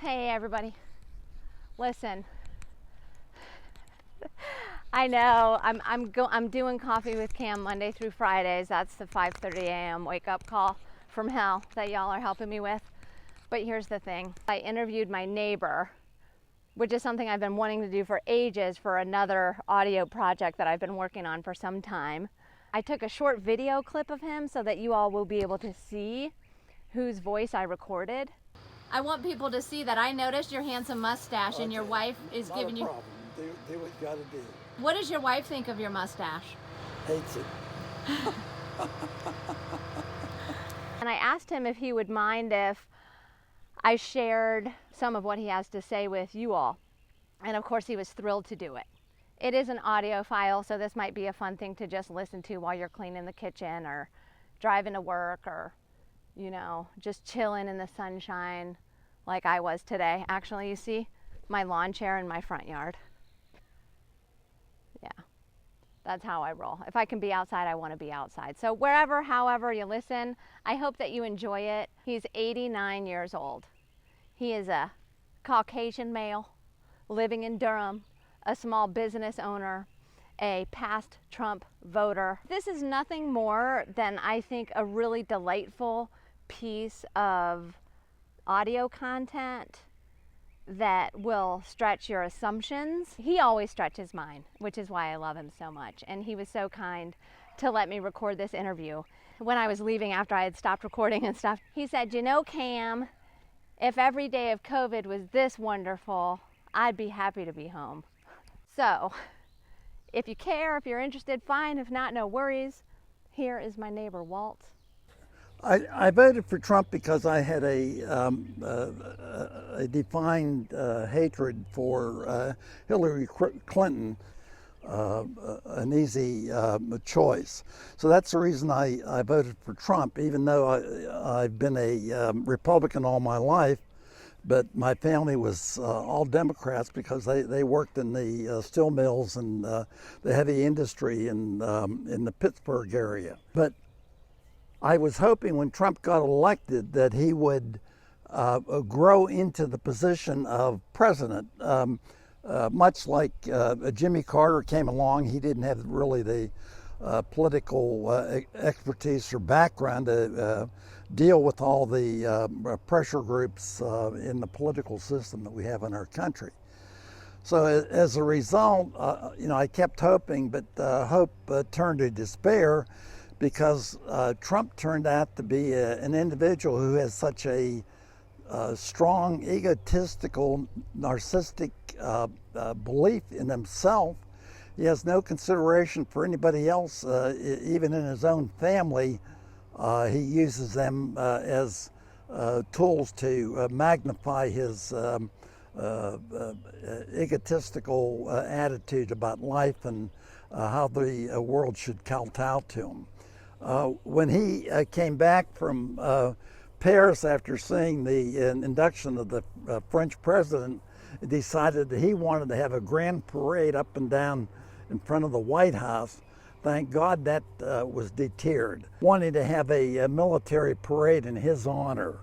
Hey everybody, listen. I know I'm doing Coffee with Cam Monday through Fridays. That's the 5:30 a.m. wake up call from hell that y'all are helping me with. But here's the thing: I interviewed my neighbor, which is something I've been wanting to do for ages for another audio project that I've been working on for some time. I took a short video clip of him so that you all will be able to see whose voice I recorded. I want people to see that I noticed your handsome mustache and your wife is Not giving a you... problem. Do what you gotta do. What does your wife think of your mustache? Hates it. And I asked him if he would mind if I shared some of what he has to say with you all. And of course he was thrilled to do it. It is an audio file, so this might be a fun thing to just listen to while you're cleaning the kitchen or driving to work or, you know, just chilling in the sunshine like I was today. Actually, you see my lawn chair in my front yard. Yeah, that's how I roll. If I can be outside, I want to be outside. So wherever, however you listen, I hope that you enjoy it. He's 89 years old. He is a Caucasian male living in Durham, a small business owner, a past Trump voter. This is nothing more than, I think, a really delightful piece of audio content that will stretch your assumptions. He always stretches mine, which is why I love him so much. And he was so kind to let me record this interview. When I was leaving after I had stopped recording and stuff, he said, "You know, Cam, if every day of COVID was this wonderful, I'd be happy to be home." So, if you care, if you're interested, fine. If not, no worries. Here is my neighbor, Walt. I voted for Trump because I had a defined hatred for Hillary Clinton, an easy choice. So that's the reason I voted for Trump, even though I've been a Republican all my life. But my family was all Democrats because they worked in the steel mills and the heavy industry in the Pittsburgh area. But I was hoping when Trump got elected that he would grow into the position of president. Much like Jimmy Carter came along, he didn't have really the political expertise or background to deal with all the pressure groups in the political system that we have in our country. So as a result, I kept hoping, but hope turned to despair because Trump turned out to be an individual who has such a strong, egotistical, narcissistic belief in himself. He has no consideration for anybody else, even in his own family. He uses them as tools to magnify his egotistical attitude about life and how the world should kowtow to him. When he came back from Paris after seeing the induction of the French president, he decided that he wanted to have a grand parade up and down in front of the White House. Thank God that was deterred. Wanting to have a military parade in his honor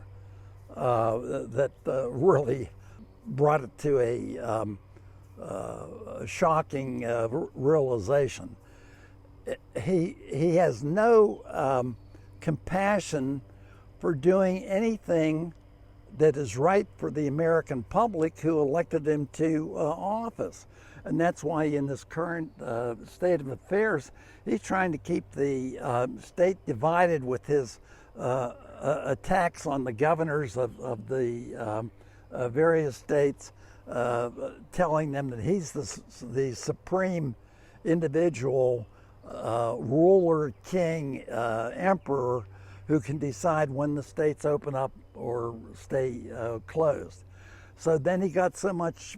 that really brought it to a shocking realization. He has no compassion for doing anything that is right for the American public who elected him to office. And that's why in this current state of affairs, he's trying to keep the state divided with his attacks on the governors of the various states, telling them that he's the supreme individual ruler, king, emperor, who can decide when the states open up or stay closed. So then he got so much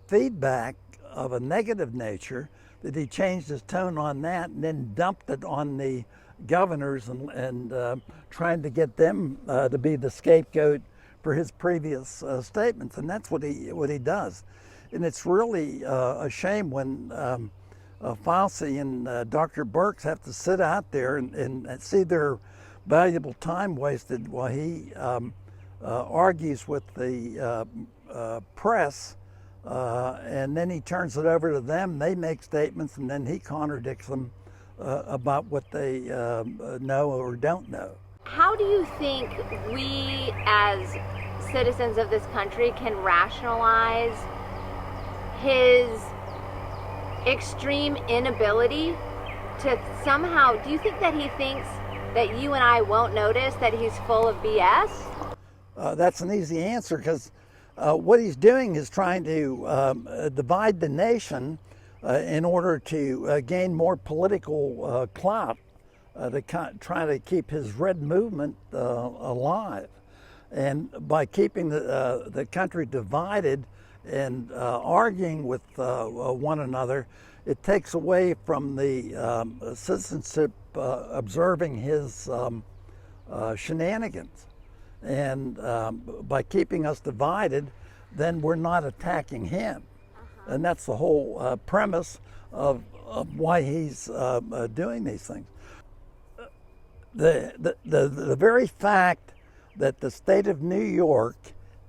feedback of a negative nature that he changed his tone on that and then dumped it on the governors and trying to get them to be the scapegoat for his previous statements. And that's what he does. And it's really a shame when Fauci and Dr. Birx have to sit out there and see their valuable time wasted while he argues with the press, and then he turns it over to them. They make statements, and then he contradicts them about what they know or don't know. How do you think we as citizens of this country can rationalize his extreme inability to somehow, do you think that he thinks that you and I won't notice that he's full of BS? That's an easy answer, because what he's doing is trying to divide the nation in order to gain more political clout, to try to keep his red movement alive. And by keeping the country divided and arguing with one another, it takes away from the citizenship observing his shenanigans. And by keeping us divided, then we're not attacking him. And that's the whole premise of why he's doing these things. The very fact that the state of New York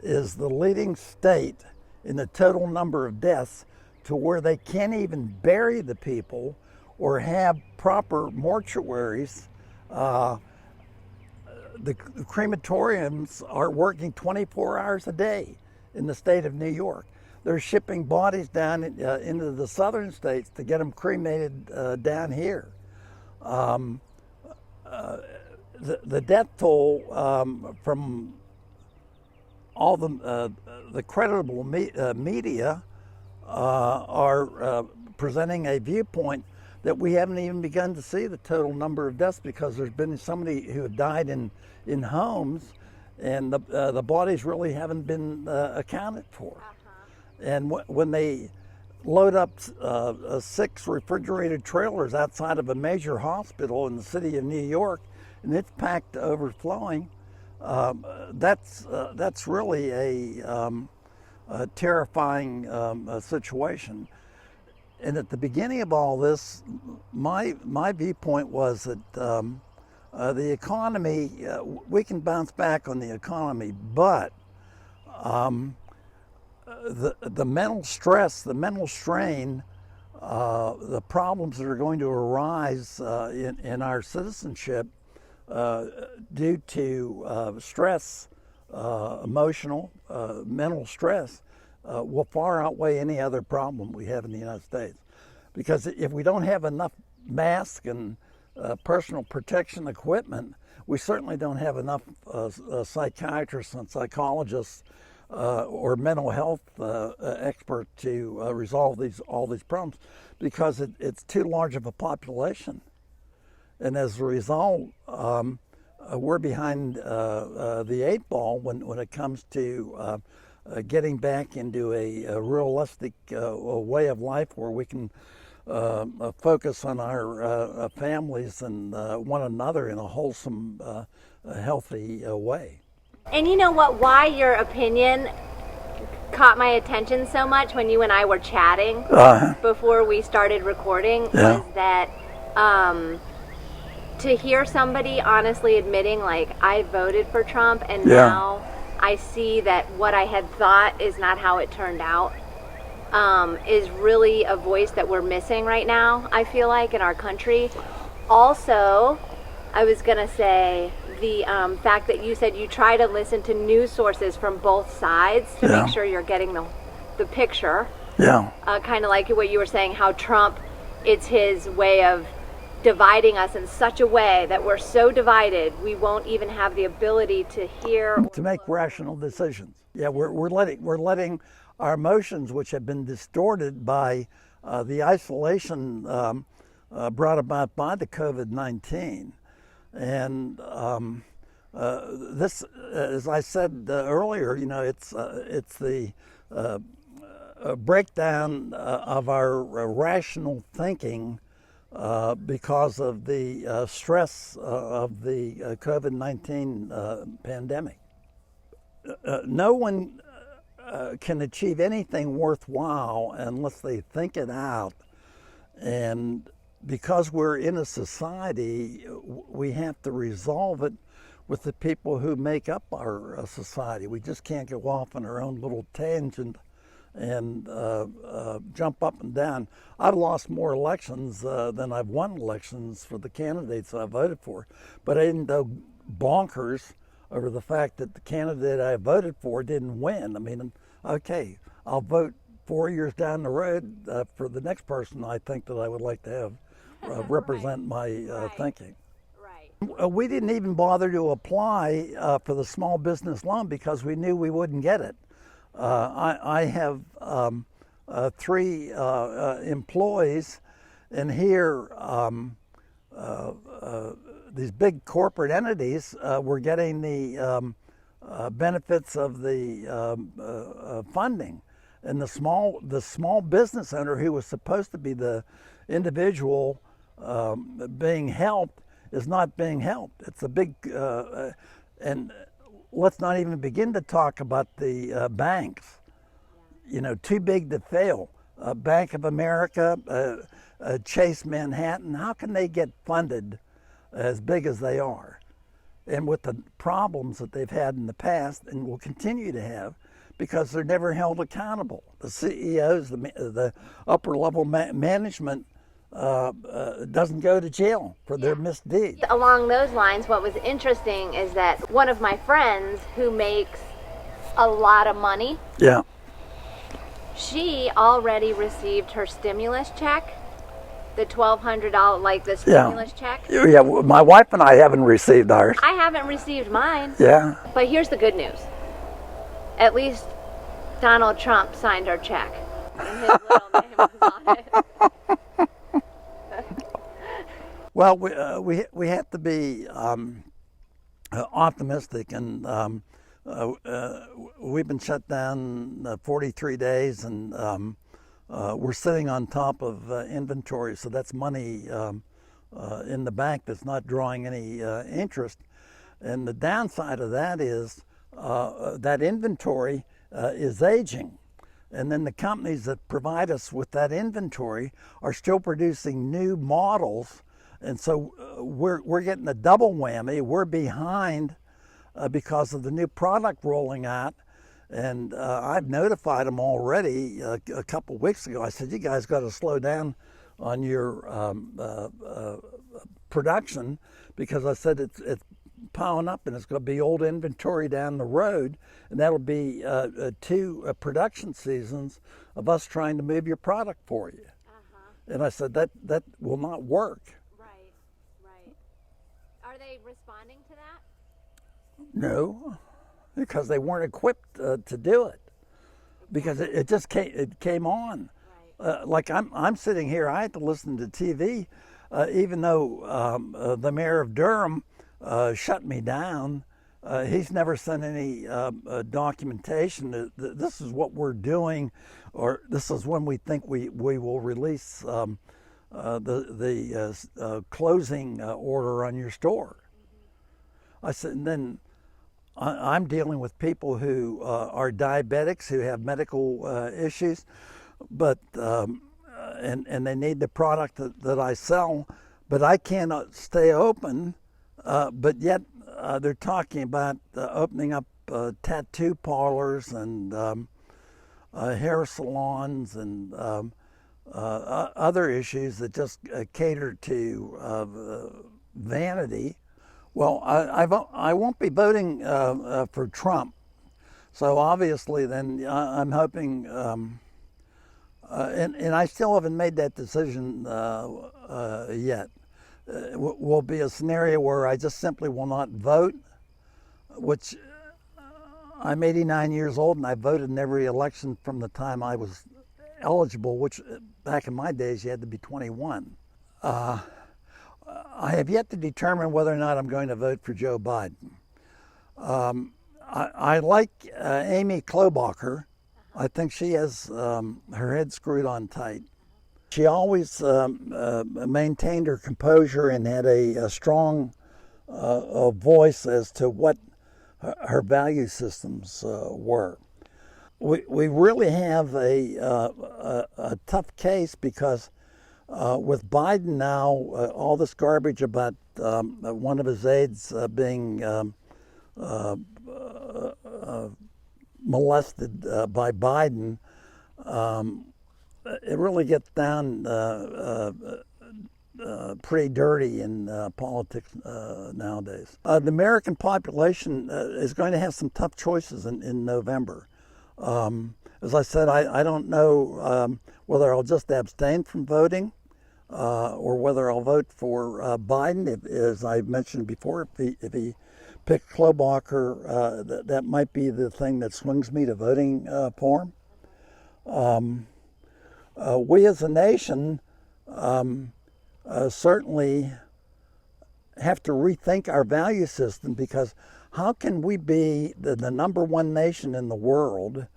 is the leading state in the total number of deaths, to where they can't even bury the people or have proper mortuaries. The crematoriums are working 24 hours a day in the state of New York. They're shipping bodies down into the southern states to get them cremated down here. The death toll from all the credible media are presenting a viewpoint that we haven't even begun to see the total number of deaths, because there's been so many who have died in homes, and the bodies really haven't been accounted for. And when they load up 6 refrigerated trailers outside of a major hospital in the city of New York, and it's packed to overflowing, that's really a terrifying situation. And at the beginning of all this, my viewpoint was that the economy, we can bounce back on the economy, but the mental stress, the mental strain, the problems that are going to arise in our citizenship due to stress, emotional, mental stress, will far outweigh any other problem we have in the United States. Because if we don't have enough masks and personal protection equipment, we certainly don't have enough psychiatrists and psychologists or mental health experts to resolve all these problems, because it's too large of a population. And as a result, we're behind the 8 ball when it comes to getting back into a realistic way of life, where we can focus on our families and one another in a wholesome, healthy way. And you know what, why your opinion caught my attention so much when you and I were chatting before we started recording, was that to hear somebody honestly admitting, like, I voted for Trump and now I see that what I had thought is not how it turned out, is really a voice that we're missing right now, I feel like, in our country. Also, I was gonna say, the fact that you said you try to listen to news sources from both sides to make sure you're getting the picture. Kind of like what you were saying, how Trump, it's his way of dividing us in such a way that we're so divided we won't even have the ability to hear to make rational decisions. We're letting our emotions, which have been distorted by the isolation brought about by the COVID-19. And this, as I said earlier, it's the breakdown of our rational thinking because of the stress of the COVID-19 pandemic. No one can achieve anything worthwhile unless they think it out. And because we're in a society, we have to resolve it with the people who make up our society. We just can't go off on our own little tangent and jump up and down. I've lost more elections than I've won elections for the candidates I voted for, but I didn't go bonkers over the fact that the candidate I voted for didn't win. I mean, okay, I'll vote 4 years down the road for the next person I think that I would like to have represent my thinking. We didn't even bother to apply for the small business loan because we knew we wouldn't get it. I have 3 employees, and here these big corporate entities were getting the benefits of the funding, and the small business owner, who was supposed to be the individual being helped, is not being helped. It's a big and let's not even begin to talk about the banks. You know, too big to fail. Bank of America, Chase Manhattan. How can they get funded as big as they are? And with the problems that they've had in the past and will continue to have, because they're never held accountable. The CEOs, the upper level management doesn't go to jail for their misdeeds. Along those lines, what was interesting is that one of my friends who makes a lot of money, she already received her stimulus check, the $1,200, like the stimulus check. Yeah, my wife and I haven't received ours. I haven't received mine. Yeah. But here's the good news. At least Donald Trump signed our check, and his little name was on it. Well, we have to be optimistic, and we've been shut down 43 days, and we're sitting on top of inventory, so that's money in the bank that's not drawing any interest. And the downside of that is that inventory is aging. And then the companies that provide us with that inventory are still producing new models. And so we're getting a double whammy. We're behind because of the new product rolling out. And I've notified them already a couple weeks ago. I said, you guys got to slow down on your production, because I said it's piling up and it's going to be old inventory down the road. And that'll be 2 production seasons of us trying to move your product for you. And I said, that will not work. Right. Are they responding to that? No, because they weren't equipped to do it. Because it just came on. Right. Like I'm sitting here, I had to listen to TV, even though the mayor of Durham shut me down. He's never sent any documentation. This is what we're doing, or this is when we think we will release the closing order on your store. I said, and then I'm dealing with people who are diabetics, who have medical issues, but and they need the product that I sell, but I cannot stay open. But yet they're talking about opening up tattoo parlors and hair salons and other issues that just cater to vanity. Well, I won't be voting for Trump, so obviously then I'm hoping, and I still haven't made that decision yet. Will be a scenario where I just simply will not vote, which I'm 89 years old and I voted in every election from the time I was eligible, which back in my days you had to be 21. I have yet to determine whether or not I'm going to vote for Joe Biden. I like Amy Klobuchar. I think she has her head screwed on tight. She always maintained her composure and had a strong voice as to what her value systems were. We really have a tough case because with Biden now, all this garbage about one of his aides being molested by Biden, it really gets down pretty dirty in politics nowadays. The American population is going to have some tough choices in November. As I said, I don't know whether I'll just abstain from voting or whether I'll vote for Biden. As I mentioned before, if he picks Klobuchar, that might be the thing that swings me to voting for him. We as a nation certainly have to rethink our value system, because how can we be the number one nation in the world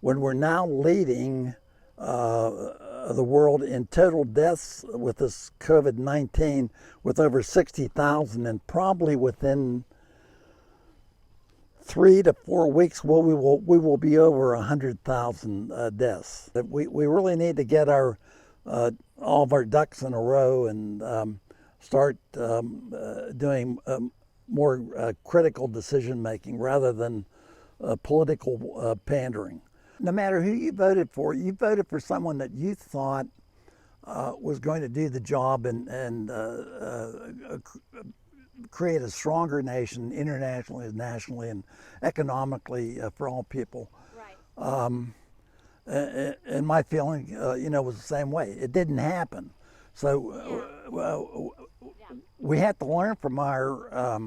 when we're now leading the world in total deaths with this COVID-19 with over 60,000, and probably within 3 to 4 weeks we will be over 100,000 deaths. We really need to get all of our ducks in a row and start doing more critical decision making rather than political pandering. No matter who you voted for someone that you thought was going to do the job and create a stronger nation internationally, nationally, and economically for all people. Right. And my feeling, was the same way. It didn't happen. So we have to learn from our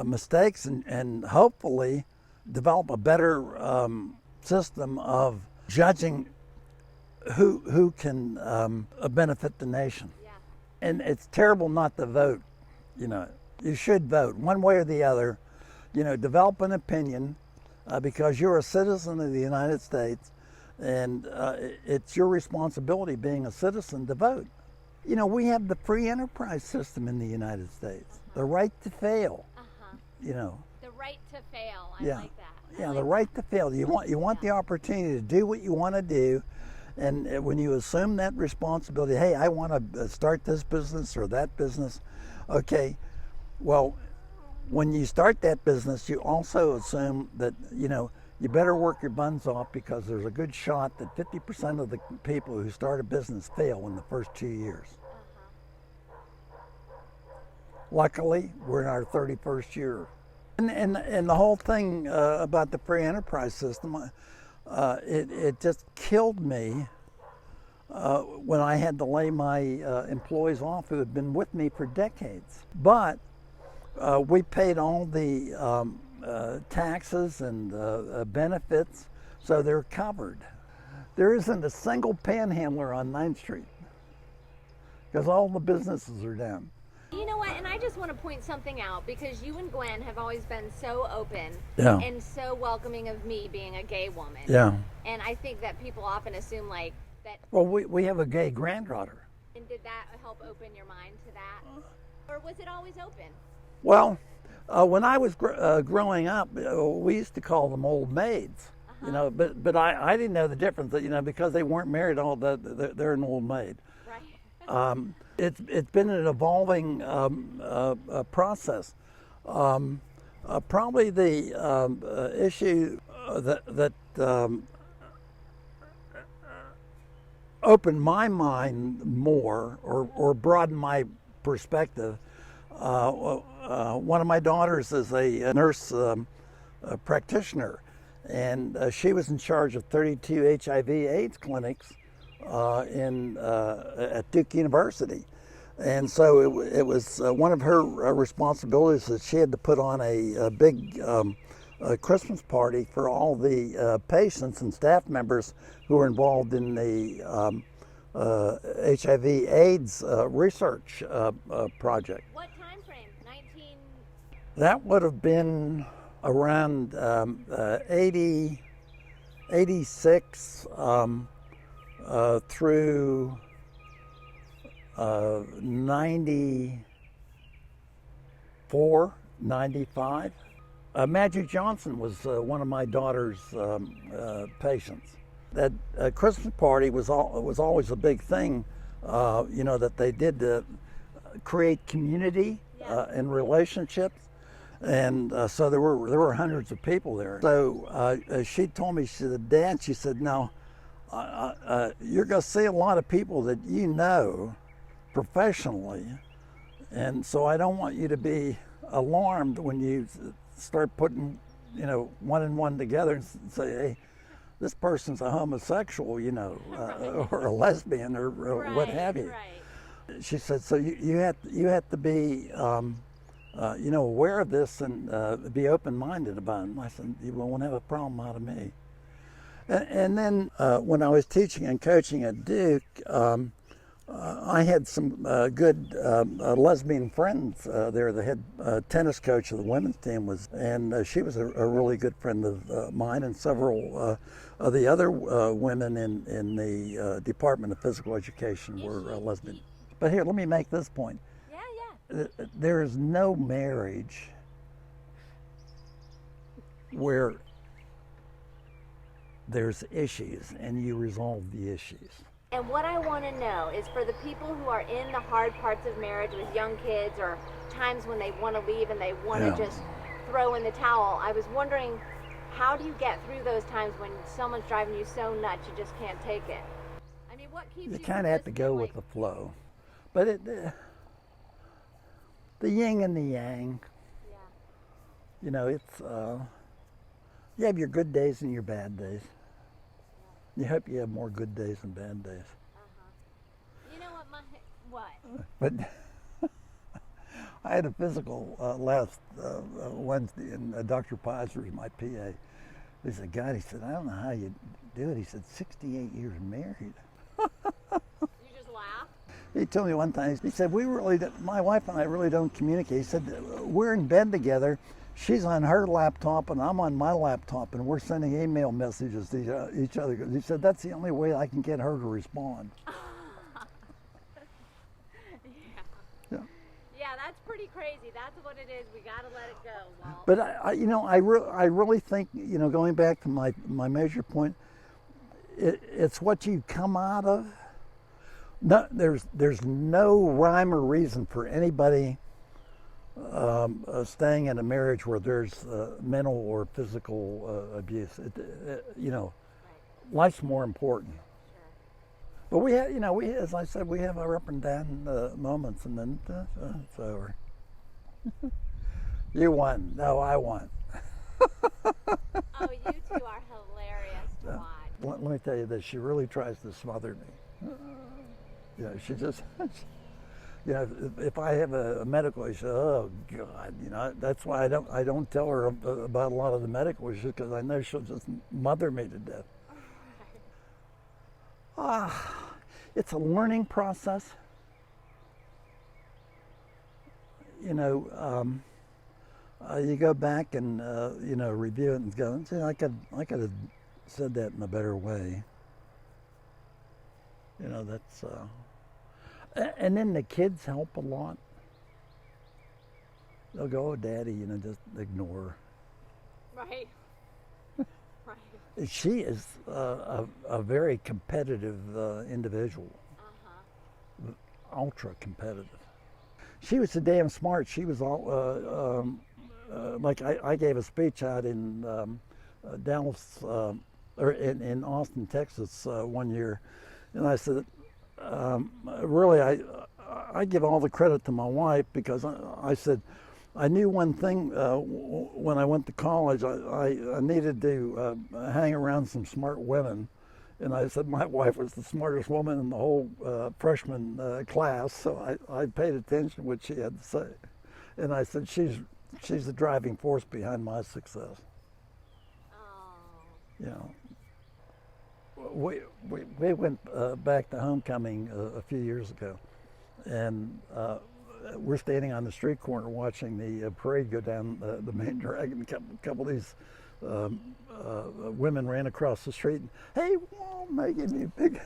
mistakes and hopefully develop a better system of judging who can benefit the nation. Yeah. And it's terrible not to vote. You should vote one way or the other. Develop an opinion because you're a citizen of the United States, and it's your responsibility being a citizen to vote. We have the free enterprise system in the United States, the right to fail. The right to fail. I Yeah. like that. Yeah, the right to fail. You want the opportunity to do what you want to do, and when you assume that responsibility, hey, I want to start this business or that business. Okay, well, when you start that business, you also assume that you better work your buns off, because there's a good shot that 50% of the people who start a business fail in the first 2 years. Luckily, we're in our 31st year. And the whole thing about the free enterprise system, it just killed me when I had to lay my employees off who had been with me for decades. But we paid all the taxes and benefits, so they're covered. There isn't a single panhandler on 9th Street because all the businesses are down. You know what, and I just want to point something out, because you and Gwen have always been so open Yeah. and so welcoming of me being a gay woman. Yeah. And I think that people often assume like that. Well, we have a gay granddaughter. And did that help open your mind to that? Or was it always open? Well, when I was growing up, we used to call them old maids. But I didn't know the difference. Because they weren't married, they're an old maid. Right. It's been an evolving process. Probably the issue that opened my mind more or broadened my perspective. One of my daughters is a nurse practitioner, and she was in charge of 32 HIV/AIDS clinics at Duke University. And so it was one of her responsibilities that she had to put on a big Christmas party for all the patients and staff members who were involved in the HIV/AIDS research project. What time frame? 19? That would have been around 86 through 94, 95. Magic Johnson was one of my daughter's patients. That Christmas party was always a big thing, that they did create community Yeah. and relationships. And so there were hundreds of people there. So she told me, she said, "Dad," she said, "now you're going to see a lot of people that you know professionally, and so I don't want you to be alarmed when you start putting, one and one together and say, hey, this person's a homosexual, or a lesbian or what have you." Right. She said, "So you have to be, aware of this and be open-minded about it." And I said, "You won't have a problem out of me." And then when I was teaching and coaching at Duke, I had some good lesbian friends there. The head tennis coach of the women's team and she was a really good friend of mine, and several of the other women in the Department of Physical Education were lesbian. But here, let me make this point. Yeah. There is no marriage where there's issues and you resolve the issues. And what I want to know is for the people who are in the hard parts of marriage with young kids, or times when they want to leave and they want to just throw in the towel, I was wondering, how do you get through those times when someone's driving you so nuts you just can't take it? I mean, what keeps you? You kind of have to go with the flow. But the yin and the yang, it's, you have your good days and your bad days. You hope you have more good days than bad days. You know what? But I had a physical last Wednesday, and Dr. Pizer is my PA. He said, "God," he said, "I don't know how you do it." He said, 68 years married. You just laugh? He told me one time, he said, my wife and I really don't communicate. He said, "We're in bed together. She's on her laptop and I'm on my laptop, and we're sending email messages to each other." He said, "That's the only way I can get her to respond." Yeah, that's pretty crazy. That's what it is. We got to let it go, Walt. But I really think, going back to my measure point, it's what you come out of. No, there's no rhyme or reason for anybody staying in a marriage where there's mental or physical abuse. Life's more important. Sure. But we have, as I said, we have our up and down moments, and then it's over. You won. No, I won. Oh, you two are hilarious to watch. Let me tell you this: she really tries to smother me. She just. If I have a medical issue, oh God, that's why I don't tell her about a lot of the medical issues, because I know she'll just mother me to death. It's a learning process. You go back and review it and go, I could have said that in a better way. That's. And then the kids help a lot. They'll go, "Oh, Daddy," just ignore her. Right. Right. She is a very competitive individual. Ultra competitive. She was so damn smart. She was all like I gave a speech out in Dallas or in Austin, Texas one year, and I said. Really, I give all the credit to my wife, because I said I knew one thing when I went to college. I needed to hang around some smart women, and I said my wife was the smartest woman in the whole freshman class, so I paid attention to what she had to say, and I said she's the driving force behind my success. Oh. We went back to homecoming a few years ago, and we're standing on the street corner watching the parade go down the main drag, and a couple of these women ran across the street. And, "Hey, Walt, Megan, you big..."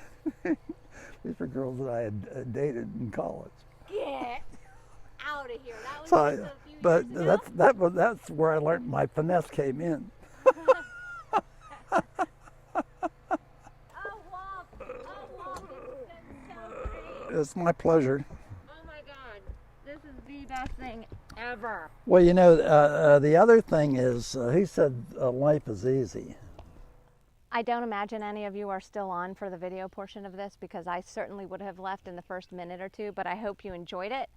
These were girls that I had dated in college. Get out of here! That was So just a few years ago? That's where I learned my finesse came in. Oh, Walt, it's been so great. It's my pleasure. Oh my God. Well, you know, the other thing is, he said life is easy. I don't imagine any of you are still on for the video portion of this, because I certainly would have left in the first minute or two, but I hope you enjoyed it.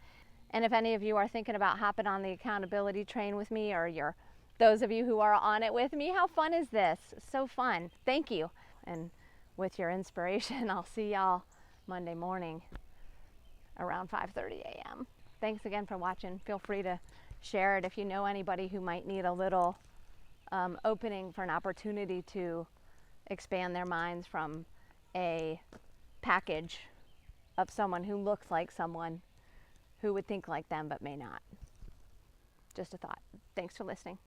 And if any of you are thinking about hopping on the accountability train with me, or those of you who are on it with me, how fun is this? So fun. Thank you. And with your inspiration, I'll see y'all Monday morning around 5:30 a.m. Thanks again for watching. Feel free to share it if you know anybody who might need a little opening for an opportunity to expand their minds from a package of someone who looks like someone who would think like them but may not. Just a thought. Thanks for listening.